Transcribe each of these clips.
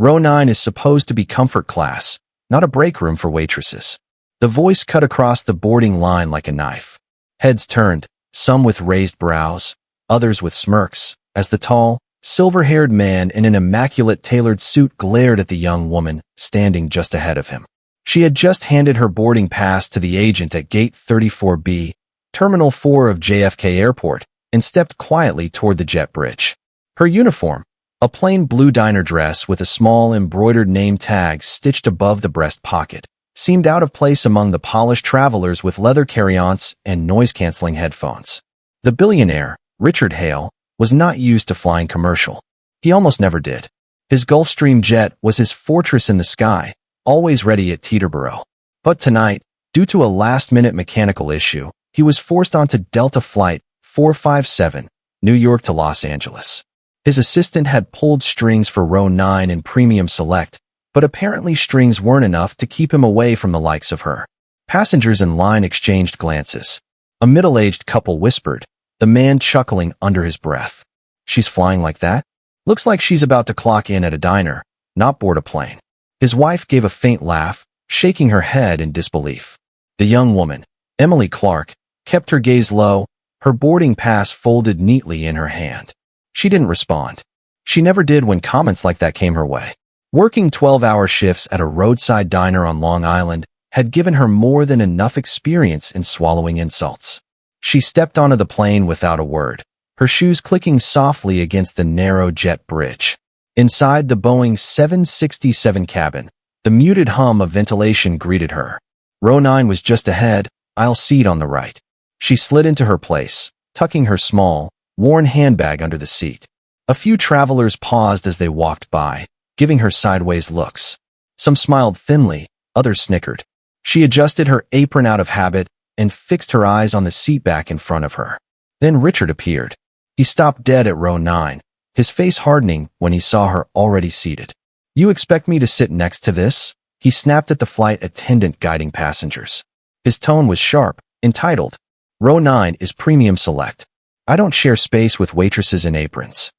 Row 9 is supposed to be comfort class, not a break room for waitresses. The voice cut across the boarding line like a knife. Heads turned, some with raised brows, others with smirks, as the tall, silver-haired man in an immaculate tailored suit glared at the young woman standing just ahead of him. She had just handed her boarding pass to the agent at Gate 34B, Terminal 4 of JFK Airport, and stepped quietly toward the jet bridge. Her uniform, a plain blue diner dress with a small embroidered name tag stitched above the breast pocket, seemed out of place among the polished travelers with leather carry-ons and noise-canceling headphones. The billionaire, Richard Hale, was not used to flying commercial. He almost never did. His Gulfstream jet was his fortress in the sky, always ready at Teterboro. But tonight, due to a last-minute mechanical issue, he was forced onto Delta Flight 457, New York to Los Angeles. His assistant had pulled strings for Row 9 and Premium Select, but apparently strings weren't enough to keep him away from the likes of her. Passengers in line exchanged glances. A middle-aged couple whispered, the man chuckling under his breath. She's flying like that? Looks like she's about to clock in at a diner, not board a plane. His wife gave a faint laugh, shaking her head in disbelief. The young woman, Emily Clark, kept her gaze low, her boarding pass folded neatly in her hand. She didn't respond. She never did when comments like that came her way. Working 12-hour shifts at a roadside diner on Long Island had given her more than enough experience in swallowing insults. She stepped onto the plane without a word, her shoes clicking softly against the narrow jet bridge. Inside the Boeing 767 cabin, the muted hum of ventilation greeted her. Row 9 was just ahead, aisle seat on the right. She slid into her place, tucking her small, worn handbag under the seat. A few travelers paused as they walked by, giving her sideways looks. Some smiled thinly, others snickered. She adjusted her apron out of habit and fixed her eyes on the seat back in front of her. Then Richard appeared. He stopped dead at Row 9, his face hardening when he saw her already seated. "You expect me to sit next to this?" He snapped at the flight attendant guiding passengers. His tone was sharp, entitled, "Row 9 is Premium Select. I don't share space with waitresses in aprons."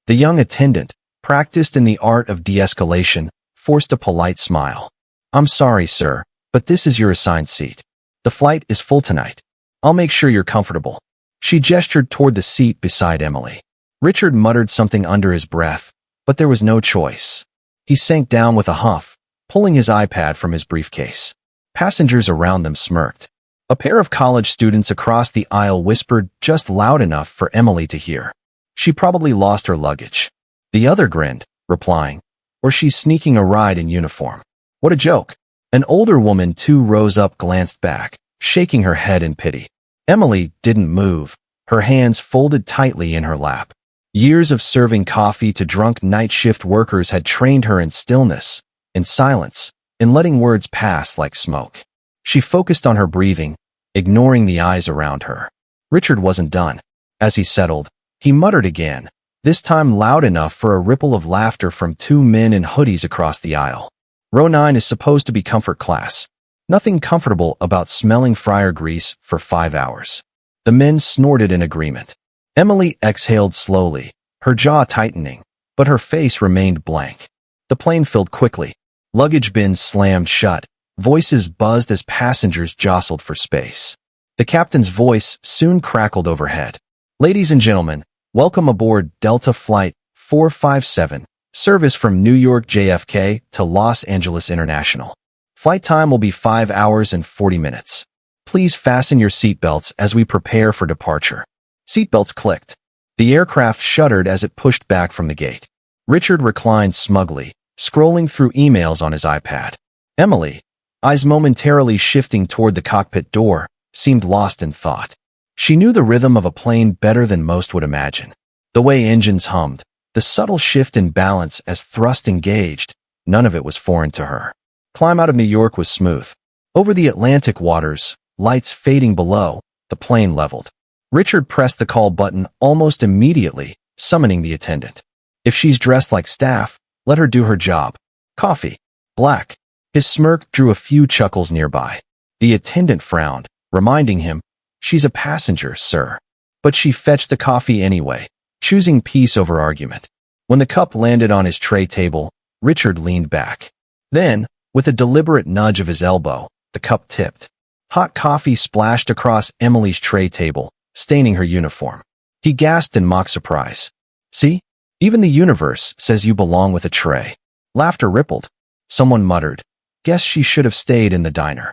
The young attendant, practiced in the art of de-escalation, forced a polite smile. "I'm sorry, sir, but this is your assigned seat. The flight is full tonight. I'll make sure you're comfortable." She gestured toward the seat beside Emily. Richard muttered something under his breath, but there was no choice. He sank down with a huff, pulling his iPad from his briefcase. Passengers around them smirked. A pair of college students across the aisle whispered just loud enough for Emily to hear. "She probably lost her luggage." The other grinned, replying, "Or she's sneaking a ride in uniform." What a joke. An older woman 2 rows up glanced back, shaking her head in pity. Emily didn't move, her hands folded tightly in her lap. Years of serving coffee to drunk night shift workers had trained her in stillness, in silence, in letting words pass like smoke. She focused on her breathing, ignoring the eyes around her. Richard wasn't done. As he settled, he muttered again, this time loud enough for a ripple of laughter from 2 men in hoodies across the aisle. Row 9 is supposed to be comfort class. Nothing comfortable about smelling fryer grease for 5 hours. The men snorted in agreement. Emily exhaled slowly, her jaw tightening, but her face remained blank. The plane filled quickly. Luggage bins slammed shut. Voices buzzed as passengers jostled for space. The captain's voice soon crackled overhead. "Ladies and gentlemen, welcome aboard Delta Flight 457, service from New York JFK to Los Angeles International. Flight time will be 5 hours and 40 minutes. Please fasten your seatbelts as we prepare for departure." Seatbelts clicked. The aircraft shuddered as it pushed back from the gate. Richard reclined smugly, scrolling through emails on his iPad. Emily, eyes momentarily shifting toward the cockpit door, seemed lost in thought. She knew the rhythm of a plane better than most would imagine. The way engines hummed, the subtle shift in balance as thrust engaged, none of it was foreign to her. Climb out of New York was smooth. Over the Atlantic waters, lights fading below, the plane leveled. Richard pressed the call button almost immediately, summoning the attendant. If she's dressed like staff, let her do her job. Coffee. Black. His smirk drew a few chuckles nearby. The attendant frowned, reminding him, "She's a passenger, sir." But she fetched the coffee anyway, choosing peace over argument. When the cup landed on his tray table, Richard leaned back. Then, with a deliberate nudge of his elbow, the cup tipped. Hot coffee splashed across Emily's tray table, staining her uniform. He gasped in mock surprise. See? Even the universe says you belong with a tray. Laughter rippled. Someone muttered, "Guess she should have stayed in the diner."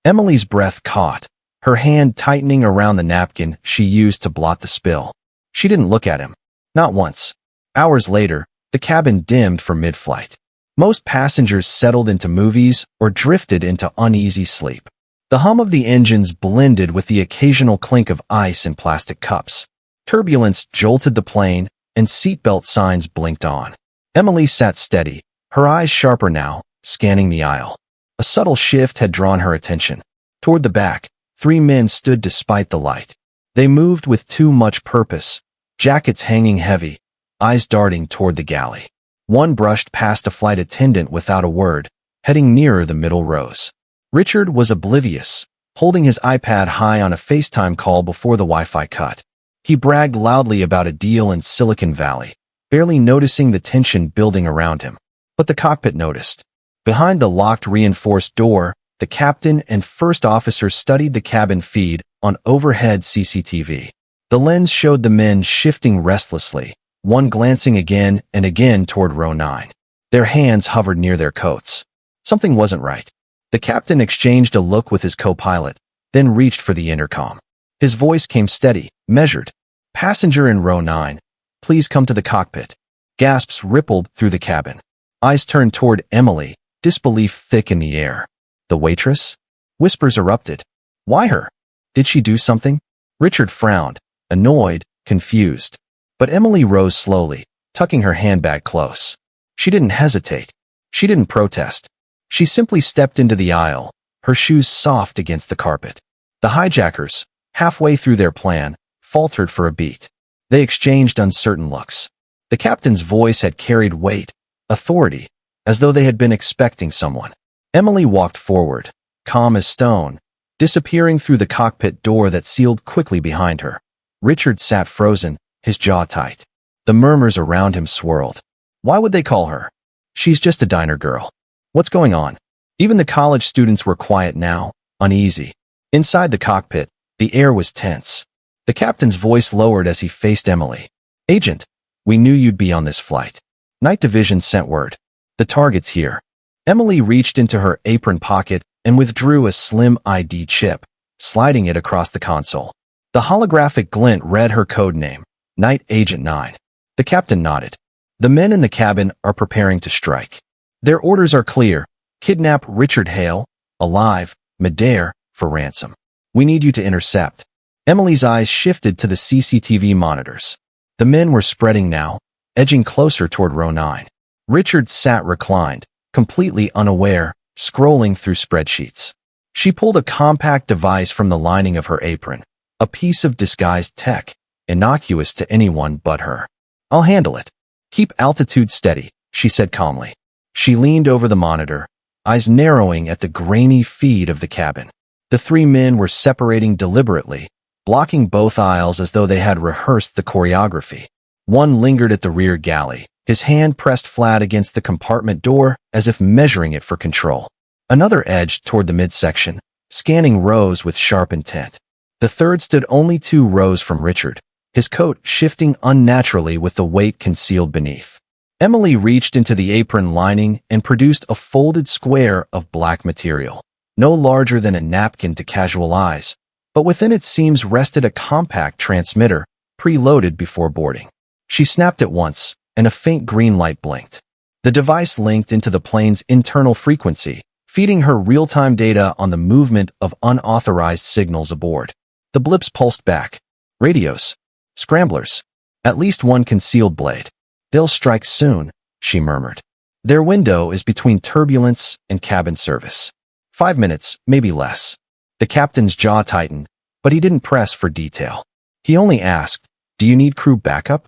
Emily's breath caught, her hand tightening around the napkin she used to blot the spill. She didn't look at him. Not once. Hours later, the cabin dimmed for mid-flight. Most passengers settled into movies or drifted into uneasy sleep. The hum of the engines blended with the occasional clink of ice in plastic cups. Turbulence jolted the plane, and seatbelt signs blinked on. Emily sat steady, her eyes sharper now, scanning the aisle. A subtle shift had drawn her attention. Toward the back, 3 men stood despite the light. They moved with too much purpose, jackets hanging heavy, eyes darting toward the galley. One brushed past a flight attendant without a word, heading nearer the middle rows. Richard was oblivious, holding his iPad high on a FaceTime call before the Wi-Fi cut. He bragged loudly about a deal in Silicon Valley, barely noticing the tension building around him. But the cockpit noticed. Behind the locked reinforced door, the captain and first officer studied the cabin feed on overhead CCTV. The lens showed the men shifting restlessly, one glancing again and again toward row 9. Their hands hovered near their coats. Something wasn't right. The captain exchanged a look with his co-pilot, then reached for the intercom. His voice came steady, measured. "Passenger in row 9, please come to the cockpit." Gasps rippled through the cabin. Eyes turned toward Emily, disbelief thick in the air. "The waitress?" Whispers erupted. "Why her? Did she do something?" Richard frowned, annoyed, confused. But Emily rose slowly, tucking her handbag close. She didn't hesitate. She didn't protest. She simply stepped into the aisle, her shoes soft against the carpet. The hijackers, halfway through their plan, faltered for a beat. They exchanged uncertain looks. The captain's voice had carried weight, authority, as though they had been expecting someone. Emily walked forward, calm as stone, disappearing through the cockpit door that sealed quickly behind her. Richard sat frozen, his jaw tight. The murmurs around him swirled. Why would they call her? She's just a diner girl. What's going on? Even the college students were quiet now, uneasy. Inside the cockpit, the air was tense. The captain's voice lowered as he faced Emily. "Agent, we knew you'd be on this flight. Night Division sent word. The target's here." Emily reached into her apron pocket and withdrew a slim ID chip, sliding it across the console. The holographic glint read her code name, Night Agent 9. The captain nodded. "The men in the cabin are preparing to strike. Their orders are clear. Kidnap Richard Hale, alive, midair, for ransom. We need you to intercept." Emily's eyes shifted to the CCTV monitors. The men were spreading now, edging closer toward row 9. Richard sat reclined, completely unaware, scrolling through spreadsheets. She pulled a compact device from the lining of her apron, a piece of disguised tech, innocuous to anyone but her. "I'll handle it. Keep altitude steady," she said calmly. She leaned over the monitor, eyes narrowing at the grainy feed of the cabin. The 3 men were separating deliberately, blocking both aisles as though they had rehearsed the choreography. One lingered at the rear galley, his hand pressed flat against the compartment door as if measuring it for control. Another edged toward the midsection, scanning rows with sharp intent. The third stood only 2 rows from Richard, his coat shifting unnaturally with the weight concealed beneath. Emily reached into the apron lining and produced a folded square of black material, no larger than a napkin to casual eyes, but within its seams rested a compact transmitter, preloaded before boarding. She snapped it once, and a faint green light blinked. The device linked into the plane's internal frequency, feeding her real-time data on the movement of unauthorized signals aboard. The blips pulsed back. Radios. Scramblers. At least one concealed blade. "They'll strike soon," she murmured. "Their window is between turbulence and cabin service. 5 minutes, maybe less." The captain's jaw tightened, but he didn't press for detail. He only asked, "Do you need crew backup?"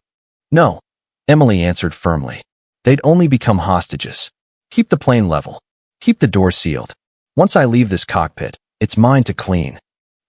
"No," Emily answered firmly. "They'd only become hostages. Keep the plane level. Keep the door sealed. Once I leave this cockpit, it's mine to clean."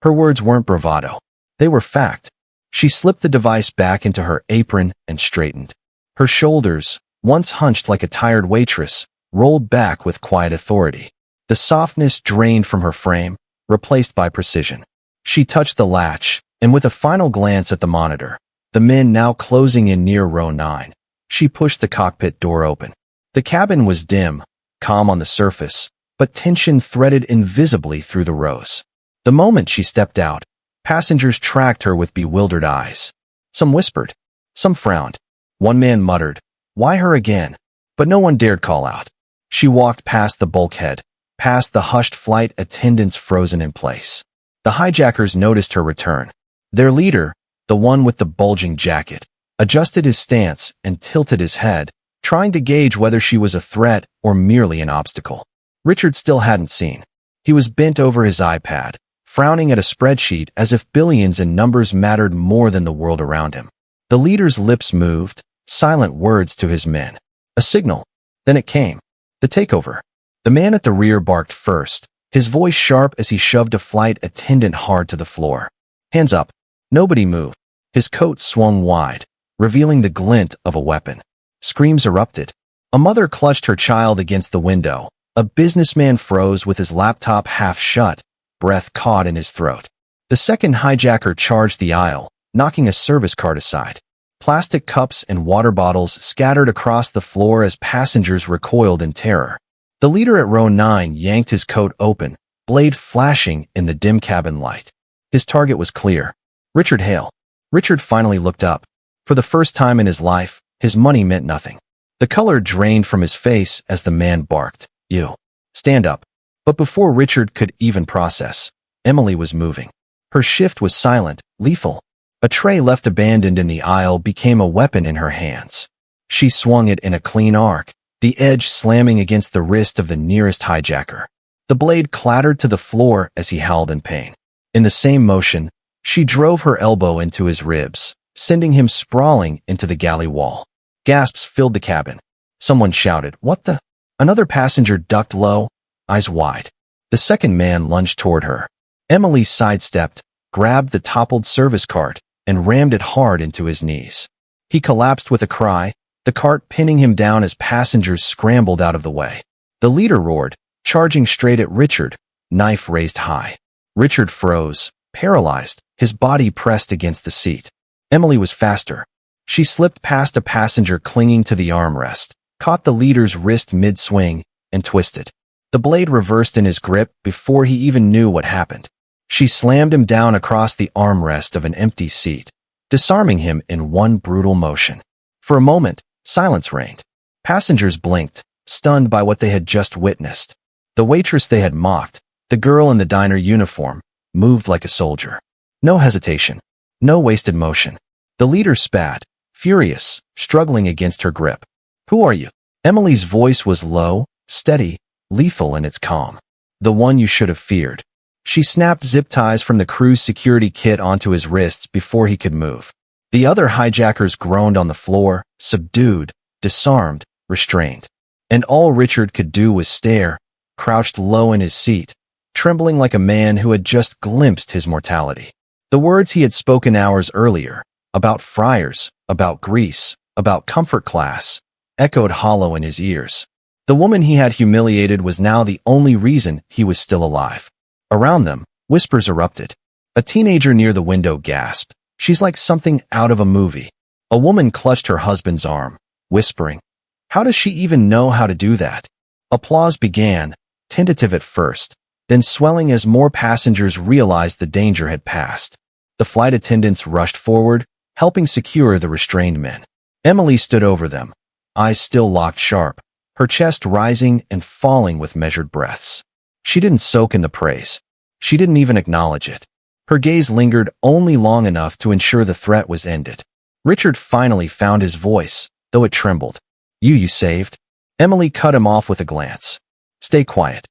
Her words weren't bravado. They were fact. She slipped the device back into her apron and straightened. Her shoulders, once hunched like a tired waitress, rolled back with quiet authority. The softness drained from her frame, replaced by precision. She touched the latch, and with a final glance at the monitor, the men now closing in near row 9, she pushed the cockpit door open. The cabin was dim, calm on the surface, but tension threaded invisibly through the rows. The moment she stepped out, passengers tracked her with bewildered eyes. Some whispered. Some frowned. One man muttered, "Why her again?" But no one dared call out. She walked past the bulkhead, past the hushed flight attendants frozen in place. The hijackers noticed her return. Their leader, the one with the bulging jacket, adjusted his stance and tilted his head, trying to gauge whether she was a threat or merely an obstacle. Richard still hadn't seen. He was bent over his iPad, frowning at a spreadsheet as if billions in numbers mattered more than the world around him. The leader's lips moved, silent words to his men. A signal. Then it came. The takeover. The man at the rear barked first, his voice sharp as he shoved a flight attendant hard to the floor. Hands up. Nobody moved. His coat swung wide, revealing the glint of a weapon. Screams erupted. A mother clutched her child against the window. A businessman froze with his laptop half shut, breath caught in his throat. The second hijacker charged the aisle, knocking a service cart aside. Plastic cups and water bottles scattered across the floor as passengers recoiled in terror. The leader at row 9 yanked his coat open, blade flashing in the dim cabin light. His target was clear. Richard Hale. Richard finally looked up. For the first time in his life, his money meant nothing. The color drained from his face as the man barked, "You. Stand up." But before Richard could even process, Emily was moving. Her shift was silent, lethal. A tray left abandoned in the aisle became a weapon in her hands. She swung it in a clean arc, the edge slamming against the wrist of the nearest hijacker. The blade clattered to the floor as he howled in pain. In the same motion, she drove her elbow into his ribs, sending him sprawling into the galley wall. Gasps filled the cabin. Someone shouted, "What the?" Another passenger ducked low, eyes wide. The second man lunged toward her. Emily sidestepped, grabbed the toppled service cart, and rammed it hard into his knees. He collapsed with a cry, the cart pinning him down as passengers scrambled out of the way. The leader roared, charging straight at Richard, knife raised high. Richard froze, paralyzed, his body pressed against the seat. Emily was faster. She slipped past a passenger clinging to the armrest, caught the leader's wrist mid-swing, and twisted. The blade reversed in his grip before he even knew what happened. She slammed him down across the armrest of an empty seat, disarming him in one brutal motion. For a moment, silence reigned. Passengers blinked, stunned by what they had just witnessed. The waitress they had mocked, the girl in the diner uniform, moved like a soldier. No hesitation. No wasted motion. The leader spat, furious, struggling against her grip. "Who are you?" Emily's voice was low, steady, lethal in its calm. "The one you should have feared." She snapped zip ties from the crew's security kit onto his wrists before he could move. The other hijackers groaned on the floor, subdued, disarmed, restrained. And all Richard could do was stare, crouched low in his seat, trembling like a man who had just glimpsed his mortality. The words he had spoken hours earlier, about friars, about Greece, about comfort class, echoed hollow in his ears. The woman he had humiliated was now the only reason he was still alive. Around them, whispers erupted. A teenager near the window gasped, "She's like something out of a movie." A woman clutched her husband's arm, whispering, "How does she even know how to do that?" Applause began, tentative at first, then swelling as more passengers realized the danger had passed. The flight attendants rushed forward, helping secure the restrained men. Emily stood over them, eyes still locked sharp, her chest rising and falling with measured breaths. She didn't soak in the praise. She didn't even acknowledge it. Her gaze lingered only long enough to ensure the threat was ended. Richard finally found his voice, though it trembled. You saved?" Emily cut him off with a glance. "Stay quiet."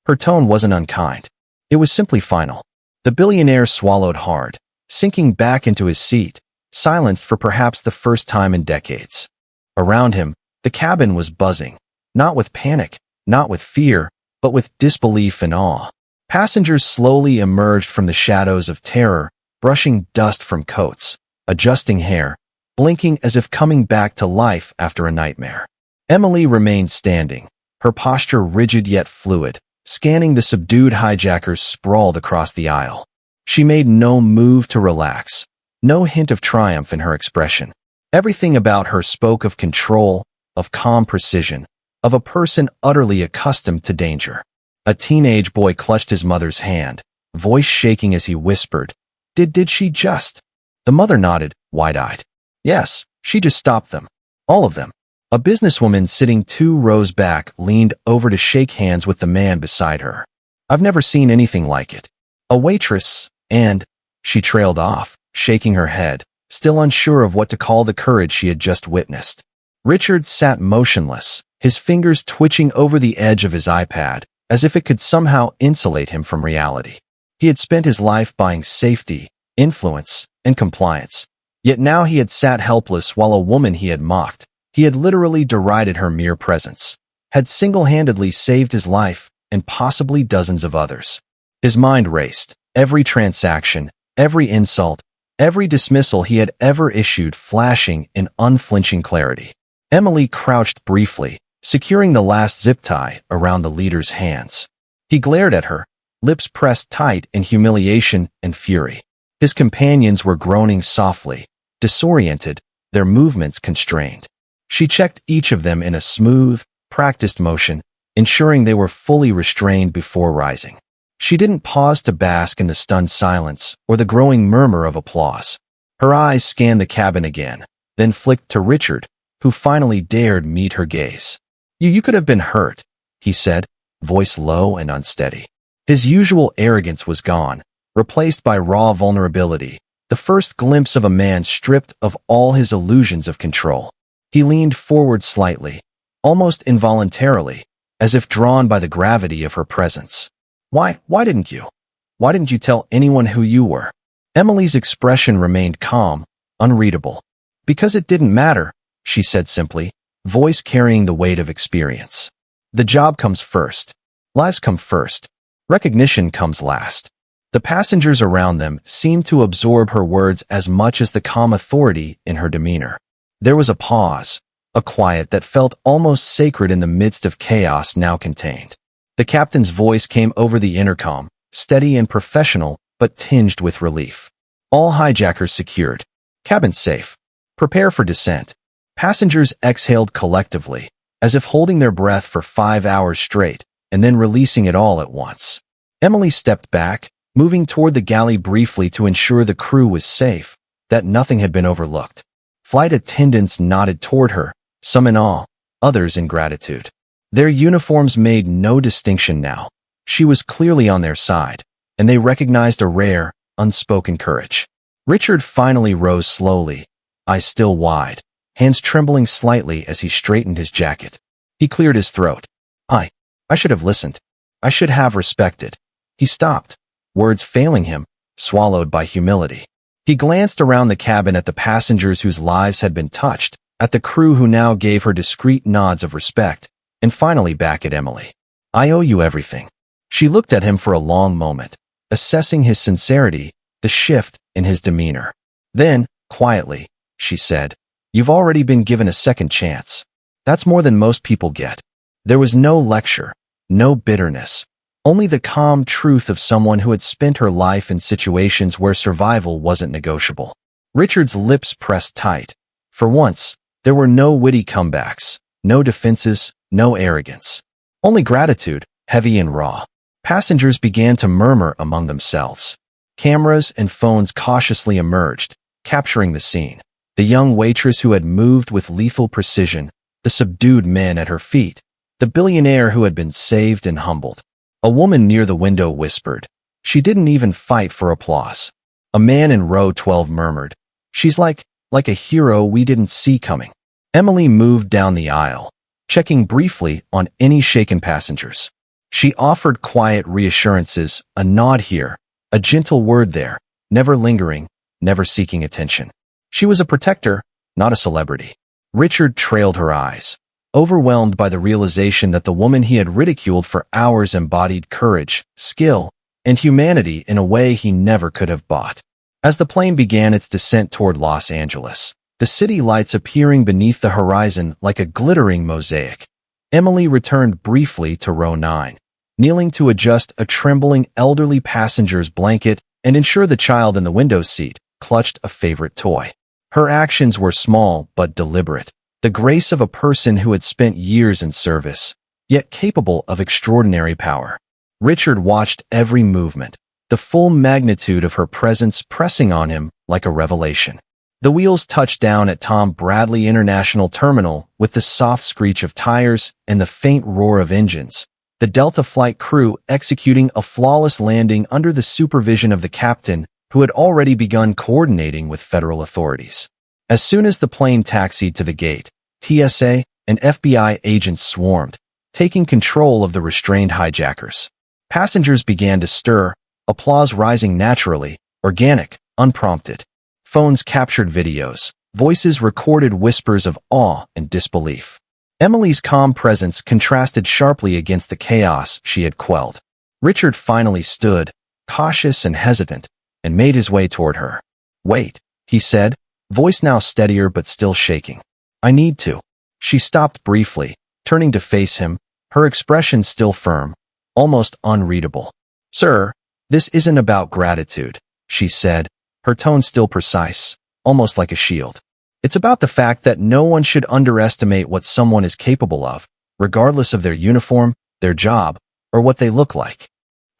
Her tone wasn't unkind. It was simply final. The billionaire swallowed hard, sinking back into his seat, silenced for perhaps the first time in decades. Around him, the cabin was buzzing, not with panic, not with fear, but with disbelief and awe. Passengers slowly emerged from the shadows of terror, brushing dust from coats, adjusting hair, blinking as if coming back to life after a nightmare. Emily remained standing, her posture rigid yet fluid, scanning the subdued hijackers sprawled across the aisle. She made no move to relax, no hint of triumph in her expression. Everything about her spoke of control, of calm precision, of a person utterly accustomed to danger. A teenage boy clutched his mother's hand, voice shaking as he whispered, Did she just? The mother nodded, wide-eyed. Yes, she just stopped them. All of them. A businesswoman sitting 2 rows back leaned over to shake hands with the man beside her. I've never seen anything like it. A waitress, and she trailed off, shaking her head, still unsure of what to call the courage she had just witnessed. Richard sat motionless, his fingers twitching over the edge of his iPad, as if it could somehow insulate him from reality. He had spent his life buying safety, influence, and compliance. Yet now he had sat helpless while a woman he had mocked, he had literally derided her mere presence, had single-handedly saved his life and possibly dozens of others. His mind raced, every transaction, every insult, every dismissal he had ever issued flashing in unflinching clarity. Emily crouched briefly, securing the last zip tie around the leader's hands. He glared at her, lips pressed tight in humiliation and fury. His companions were groaning softly, disoriented, their movements constrained. She checked each of them in a smooth, practiced motion, ensuring they were fully restrained before rising. She didn't pause to bask in the stunned silence or the growing murmur of applause. Her eyes scanned the cabin again, then flicked to Richard, who finally dared meet her gaze. You could have been hurt, he said, voice low and unsteady. His usual arrogance was gone, replaced by raw vulnerability, the first glimpse of a man stripped of all his illusions of control. He leaned forward slightly, almost involuntarily, as if drawn by the gravity of her presence. Why didn't you? Why didn't you tell anyone who you were? Emily's expression remained calm, unreadable. Because it didn't matter, she said simply, voice carrying the weight of experience. The job comes first. Lives come first. Recognition comes last. The passengers around them seemed to absorb her words as much as the calm authority in her demeanor. There was a pause, a quiet that felt almost sacred in the midst of chaos now contained. The captain's voice came over the intercom, steady and professional, but tinged with relief. All hijackers secured. Cabin safe. Prepare for descent. Passengers exhaled collectively, as if holding their breath for 5 hours straight, and then releasing it all at once. Emily stepped back, moving toward the galley briefly to ensure the crew was safe, that nothing had been overlooked. Flight attendants nodded toward her, some in awe, others in gratitude. Their uniforms made no distinction now. She was clearly on their side, and they recognized a rare, unspoken courage. Richard finally rose slowly, eyes still wide, hands trembling slightly as he straightened his jacket. He cleared his throat. I should have listened. I should have respected. He stopped, words failing him, swallowed by humility. He glanced around the cabin at the passengers whose lives had been touched, at the crew who now gave her discreet nods of respect, and finally back at Emily. I owe you everything. She looked at him for a long moment, assessing his sincerity, the shift in his demeanor. Then, quietly, she said, You've already been given a second chance. That's more than most people get. There was no lecture, no bitterness, only the calm truth of someone who had spent her life in situations where survival wasn't negotiable. Richard's lips pressed tight. For once, there were no witty comebacks, no defenses, no arrogance. Only gratitude, heavy and raw. Passengers began to murmur among themselves. Cameras and phones cautiously emerged, capturing the scene. The young waitress who had moved with lethal precision, the subdued men at her feet, the billionaire who had been saved and humbled. A woman near the window whispered. She didn't even fight for applause. A man in row 12 murmured, She's like a hero we didn't see coming. Emily moved down the aisle, checking briefly on any shaken passengers. She offered quiet reassurances, a nod here, a gentle word there, never lingering, never seeking attention. She was a protector, not a celebrity. Richard trailed her eyes, overwhelmed by the realization that the woman he had ridiculed for hours embodied courage, skill, and humanity in a way he never could have bought. As the plane began its descent toward Los Angeles, the city lights appearing beneath the horizon like a glittering mosaic. Emily returned briefly to row 9, kneeling to adjust a trembling elderly passenger's blanket and ensure the child in the window seat clutched a favorite toy. Her actions were small but deliberate, the grace of a person who had spent years in service, yet capable of extraordinary power. Richard watched every movement, the full magnitude of her presence pressing on him like a revelation. The wheels touched down at Tom Bradley International Terminal with the soft screech of tires and the faint roar of engines, the Delta flight crew executing a flawless landing under the supervision of the captain who had already begun coordinating with federal authorities. As soon as the plane taxied to the gate, TSA and FBI agents swarmed, taking control of the restrained hijackers. Passengers began to stir, applause rising naturally, organic, unprompted. Phones captured videos, voices recorded whispers of awe and disbelief. Emily's calm presence contrasted sharply against the chaos she had quelled. Richard finally stood, cautious and hesitant, and made his way toward her. "Wait," he said, voice now steadier but still shaking. "I need to." She stopped briefly, turning to face him, her expression still firm, almost unreadable. "Sir, this isn't about gratitude," she said, her tone still precise, almost like a shield. "It's about the fact that no one should underestimate what someone is capable of, regardless of their uniform, their job, or what they look like."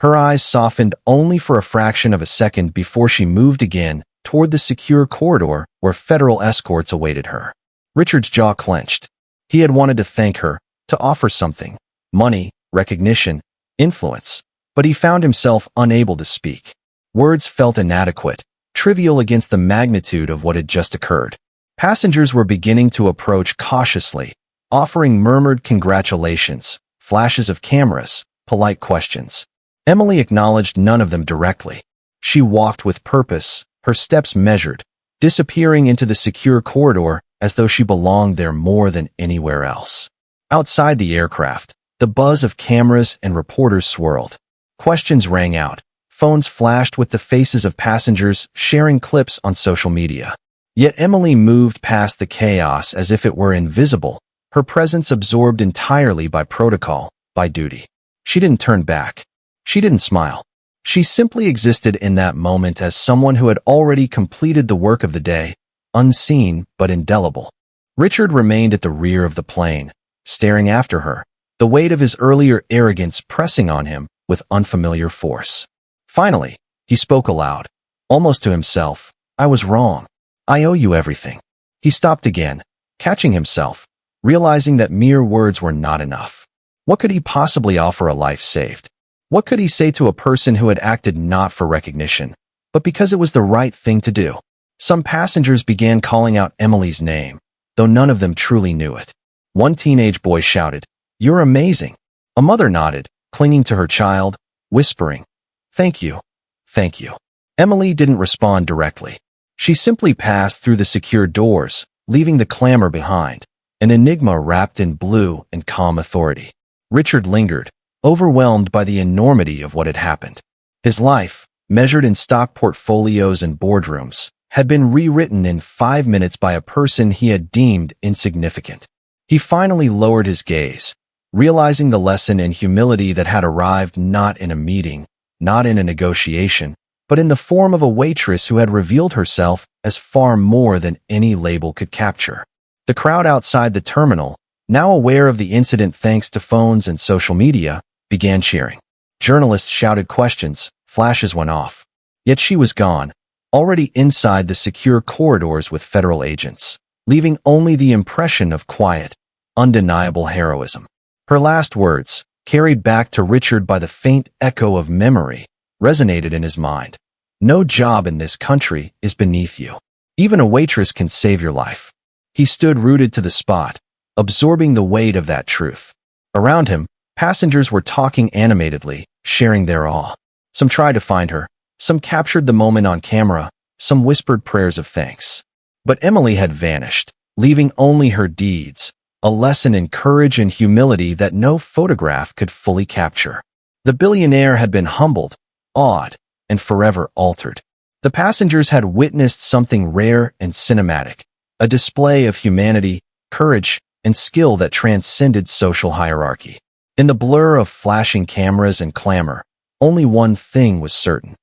Her eyes softened only for a fraction of a second before she moved again toward the secure corridor where federal escorts awaited her. Richard's jaw clenched. He had wanted to thank her, to offer something, money, recognition, influence, but he found himself unable to speak. Words felt inadequate, trivial against the magnitude of what had just occurred. Passengers were beginning to approach cautiously, offering murmured congratulations, flashes of cameras, polite questions. Emily acknowledged none of them directly. She walked with purpose, her steps measured, disappearing into the secure corridor as though she belonged there more than anywhere else. Outside the aircraft, the buzz of cameras and reporters swirled. Questions rang out. Phones flashed with the faces of passengers sharing clips on social media. Yet Emily moved past the chaos as if it were invisible, her presence absorbed entirely by protocol, by duty. She didn't turn back. She didn't smile. She simply existed in that moment as someone who had already completed the work of the day, unseen but indelible. Richard remained at the rear of the plane, staring after her, the weight of his earlier arrogance pressing on him with unfamiliar force. Finally, he spoke aloud, almost to himself. "I was wrong. I owe you everything." He stopped again, catching himself, realizing that mere words were not enough. What could he possibly offer a life saved? What could he say to a person who had acted not for recognition, but because it was the right thing to do? Some passengers began calling out Emily's name, though none of them truly knew it. One teenage boy shouted, "You're amazing." A mother nodded, clinging to her child, whispering, "Thank you, thank you." Emily didn't respond directly. She simply passed through the secure doors, leaving the clamor behind, an enigma wrapped in blue and calm authority. Richard lingered, overwhelmed by the enormity of what had happened. His life, measured in stock portfolios and boardrooms, had been rewritten in 5 minutes by a person he had deemed insignificant. He finally lowered his gaze, realizing the lesson in humility that had arrived not in a meeting, not in a negotiation, but in the form of a waitress who had revealed herself as far more than any label could capture. The crowd outside the terminal, now aware of the incident thanks to phones and social media, began cheering. Journalists shouted questions, flashes went off. Yet she was gone, already inside the secure corridors with federal agents, leaving only the impression of quiet, undeniable heroism. Her last words, carried back to Richard by the faint echo of memory, resonated in his mind. "No job in this country is beneath you. Even a waitress can save your life." He stood rooted to the spot, absorbing the weight of that truth. Around him, passengers were talking animatedly, sharing their awe. Some tried to find her, some captured the moment on camera, some whispered prayers of thanks. But Emily had vanished, leaving only her deeds, a lesson in courage and humility that no photograph could fully capture. The billionaire had been humbled, awed, and forever altered. The passengers had witnessed something rare and cinematic, a display of humanity, courage, and skill that transcended social hierarchy. In the blur of flashing cameras and clamor, only one thing was certain.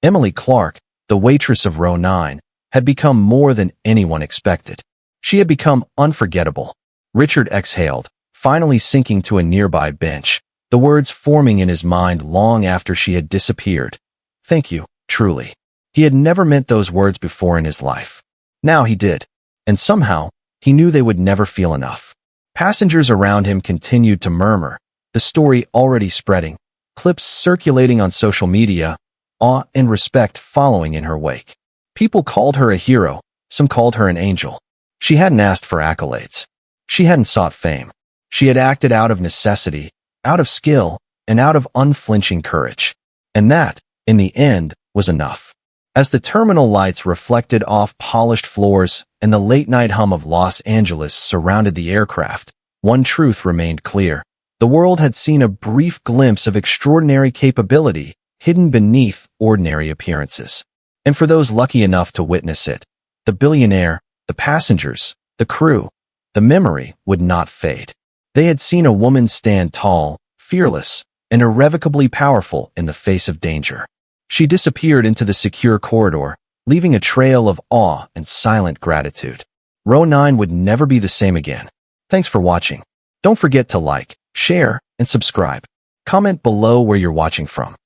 Emily Clark, the waitress of Row 9, had become more than anyone expected. She had become unforgettable. Richard exhaled, finally sinking to a nearby bench, the words forming in his mind long after she had disappeared. Thank you, truly. He had never meant those words before in his life. Now he did, and somehow, he knew they would never feel enough. Passengers around him continued to murmur, the story already spreading, clips circulating on social media, awe and respect following in her wake. People called her a hero, some called her an angel. She hadn't asked for accolades. She hadn't sought fame. She had acted out of necessity, out of skill, and out of unflinching courage. And that, in the end, was enough. As the terminal lights reflected off polished floors and the late-night hum of Los Angeles surrounded the aircraft, one truth remained clear. The world had seen a brief glimpse of extraordinary capability hidden beneath ordinary appearances. And for those lucky enough to witness it, the billionaire, the passengers, the crew, the memory would not fade. They had seen a woman stand tall, fearless, and irrevocably powerful in the face of danger. She disappeared into the secure corridor, leaving a trail of awe and silent gratitude. Row 9 would never be the same again. Thanks for watching. Don't forget to like, share, and subscribe. Comment below where you're watching from.